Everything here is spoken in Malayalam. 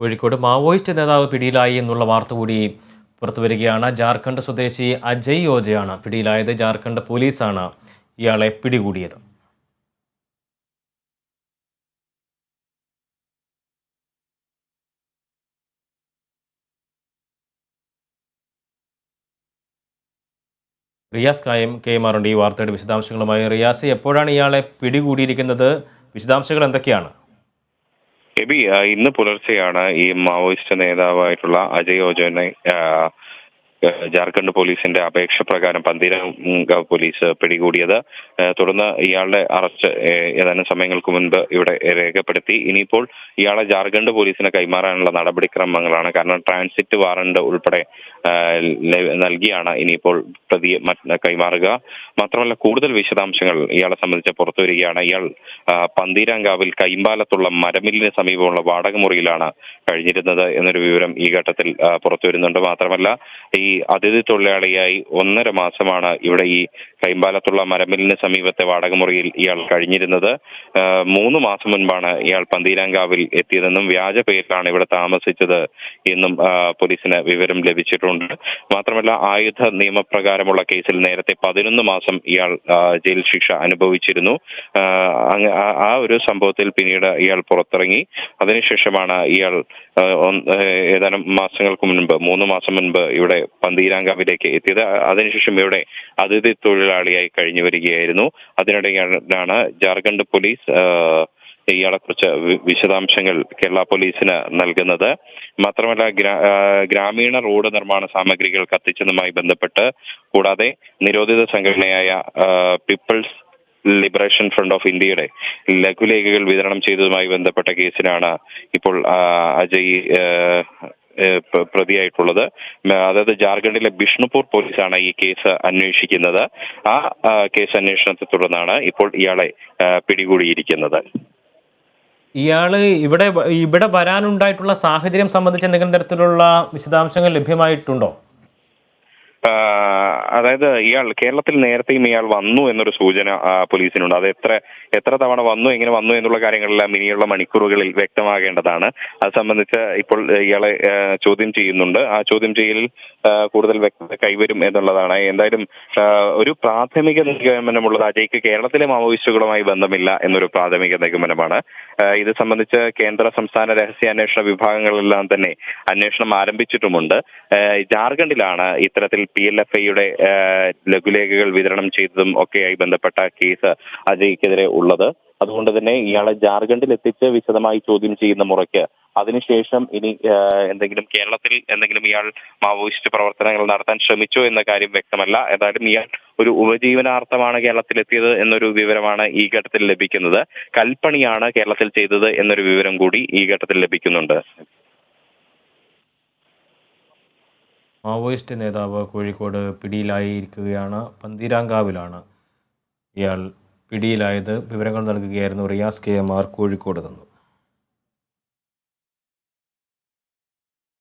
കോഴിക്കോട് മാവോയിസ്റ്റ് നേതാവ് പിടിയിലായി എന്നുള്ള വാർത്ത കൂടി പുറത്തുവരികയാണ്. ജാർഖണ്ഡ് സ്വദേശി അജയ് ഓജയാണ് പിടിയിലായത്. ജാർഖണ്ഡ് പോലീസാണ് ഇയാളെ പിടികൂടിയത്. റിയാസ് കെ.എം.ആറുണ്ട് ഈ വാർത്തയുടെ വിശദാംശങ്ങളുമായി. റിയാസ്, എപ്പോഴാണ് ഇയാളെ പിടികൂടിയിരിക്കുന്നത്? വിശദാംശങ്ങൾ എന്തൊക്കെയാണ്? എബി, ഇന്ന് പുലർച്ചെയാണ് ഈ മാവോയിസ്റ്റ് നേതാവായിട്ടുള്ള അജയ് ഓജനെ ജാർഖണ്ഡ് പോലീസിന്റെ അപേക്ഷ പ്രകാരം പന്തീരാങ്കാവ് പോലീസ് പിടികൂടിയത്. തുടർന്ന് ഇയാളുടെ അറസ്റ്റ് ഏതാനും സമയങ്ങൾക്ക് മുൻപ് ഇവിടെ രേഖപ്പെടുത്തി. ഇനിയിപ്പോൾ ഇയാളെ ജാർഖണ്ഡ് പോലീസിന് കൈമാറാനുള്ള നടപടിക്രമങ്ങളാണ്. കാരണം ട്രാൻസിറ്റ് വാറണ്ട് ഉൾപ്പെടെ നൽകിയാണ് ഇനിയിപ്പോൾ പ്രതിയെ കൈമാറുക. മാത്രമല്ല, കൂടുതൽ വിശദാംശങ്ങൾ ഇയാളെ സംബന്ധിച്ച് പുറത്തു വരികയാണ്. ഇയാൾ പന്തീരാങ്കാവിൽ കൈമ്പാലത്തുള്ള മരമില്ലിന് സമീപമുള്ള വാടക മുറിയിലാണ് കഴിഞ്ഞിരുന്നത് എന്നൊരു വിവരം ഈ ഘട്ടത്തിൽ പുറത്തു വരുന്നുണ്ട്. മാത്രമല്ല, ഈ അതിഥി തൊഴിലാളിയായി 1.5 മാസമാണ് ഇവിടെ ഈ കൈമ്പാലത്തുള്ള മരമില്ലിന് സമീപത്തെ വാടകമുറിയിൽ ഇയാൾ കഴിഞ്ഞിരുന്നത്. 3 മാസം മുൻപാണ് ഇയാൾ പന്തീരാങ്കാവിൽ എത്തിയതെന്നും വ്യാജ പേരിലാണ് ഇവിടെ താമസിച്ചത് എന്നും പോലീസിന് വിവരം ലഭിച്ചിട്ടുണ്ട്. മാത്രമല്ല, ആയുധ നിയമപ്രകാരമുള്ള കേസിൽ നേരത്തെ 11 മാസം ഇയാൾ ജയിൽ ശിക്ഷ അനുഭവിച്ചിരുന്നു. ആ ഒരു സംഭവത്തിൽ പിന്നീട് ഇയാൾ പുറത്തിറങ്ങി. അതിനുശേഷമാണ് ഇയാൾ ഏതാനും മാസങ്ങൾക്ക് മുൻപ് 3 മാസം മുൻപ് ഇവിടെ പന്തീരാങ്കാവിലേക്ക് എത്തിയത്. അതിനുശേഷം ഇവിടെ അതിഥി തൊഴിലാളിയായി കഴിഞ്ഞു വരികയായിരുന്നു. അതിനിടെയാണ് ജാർഖണ്ഡ് പോലീസ് ഇയാളെ കുറിച്ച് വിശദാംശങ്ങൾ കേരള പോലീസിന് നൽകുന്നത്. മാത്രമല്ല, ഗ്രാമീണ റോഡ് നിർമ്മാണ സാമഗ്രികൾ കത്തിച്ചതുമായി ബന്ധപ്പെട്ട്, കൂടാതെ നിരോധിത സംഘടനയായ പീപ്പിൾസ് ലിബറേഷൻ ഫ്രണ്ട് ഓഫ് ഇന്ത്യയുടെ ലഘുലേഖകൾ വിതരണം ചെയ്തതുമായി ബന്ധപ്പെട്ട കേസിനാണ് ഇപ്പോൾ അജയ് പ്രതിയായിട്ടുള്ളത്. അതായത് ജാർഖണ്ഡിലെ ബിഷ്ണുപൂർ പോലീസാണ് ഈ കേസ് അന്വേഷിക്കുന്നത്. ആ കേസ് അന്വേഷണത്തെ തുടർന്നാണ് ഇപ്പോൾ ഇയാളെ പിടികൂടിയിരിക്കുന്നത്. ഇയാള് ഇവിടെ വരാനുണ്ടായിട്ടുള്ള സാഹചര്യം സംബന്ധിച്ച് എന്തെങ്കിലും തരത്തിലുള്ള വിശദാംശങ്ങൾ ലഭ്യമായിട്ടുണ്ടോ? അതായത് ഇയാൾ കേരളത്തിൽ നേരത്തെയും ഇയാൾ വന്നു എന്നൊരു സൂചന പോലീസിനുണ്ട്. അത് എത്ര തവണ വന്നു, എങ്ങനെ വന്നു എന്നുള്ള കാര്യങ്ങളെല്ലാം ഇനിയുള്ള മണിക്കൂറുകളിൽ വ്യക്തമാകേണ്ടതാണ്. അത് സംബന്ധിച്ച് ഇപ്പോൾ ഇയാളെ ചോദ്യം ചെയ്യുന്നുണ്ട്. ആ ചോദ്യം ചെയ്യലിൽ കൂടുതൽ വ്യക്തത കൈവരും എന്നുള്ളതാണ്. എന്തായാലും ഒരു പ്രാഥമിക നിഗമനമുള്ളത് അജയ്ക്ക് കേരളത്തിലെ മാവോയിസ്റ്റുകളുമായി ബന്ധമില്ല എന്നൊരു പ്രാഥമിക നിഗമനമാണ്. ഇത് സംബന്ധിച്ച് കേന്ദ്ര സംസ്ഥാന രഹസ്യാന്വേഷണ വിഭാഗങ്ങളെല്ലാം തന്നെ അന്വേഷണം ആരംഭിച്ചിട്ടുമുണ്ട്. ജാർഖണ്ഡിലാണ് ഇത്തരത്തിൽ PLFIയുടെ ലഘുലേഖകൾ വിതരണം ചെയ്തതും ഒക്കെയായി ബന്ധപ്പെട്ട കേസ് അജയ്ക്കെതിരെ ഉള്ളത്. അതുകൊണ്ട് തന്നെ ഇയാളെ ജാർഖണ്ഡിൽ എത്തിച്ച് വിശദമായി ചോദ്യം ചെയ്യുന്ന മുറയ്ക്ക് അതിനുശേഷം ഇനി കേരളത്തിൽ എന്തെങ്കിലും ഇയാൾ മാവോയിസ്റ്റ് പ്രവർത്തനങ്ങൾ നടത്താൻ ശ്രമിച്ചോ എന്ന കാര്യം വ്യക്തമല്ല. ഏതായാലും ഇയാൾ ഒരു ഉപജീവനാർത്ഥമാണ് കേരളത്തിലെത്തിയത് എന്നൊരു വിവരമാണ് ഈ ഘട്ടത്തിൽ ലഭിക്കുന്നത്. കൽപ്പണിയാണ് കേരളത്തിൽ ചെയ്തത് എന്നൊരു വിവരം കൂടി ഈ ഘട്ടത്തിൽ ലഭിക്കുന്നുണ്ട്. മാവോയിസ്റ്റ് നേതാവ് കോഴിക്കോട് പിടിയിലായിരിക്കുകയാണ്. പന്തീരാങ്കാവിലാണ് ഇയാൾ പിടിയിലായത്. വിവരങ്ങൾ നൽകുകയായിരുന്നു റിയാസ് KMR കോഴിക്കോട് നിന്നും.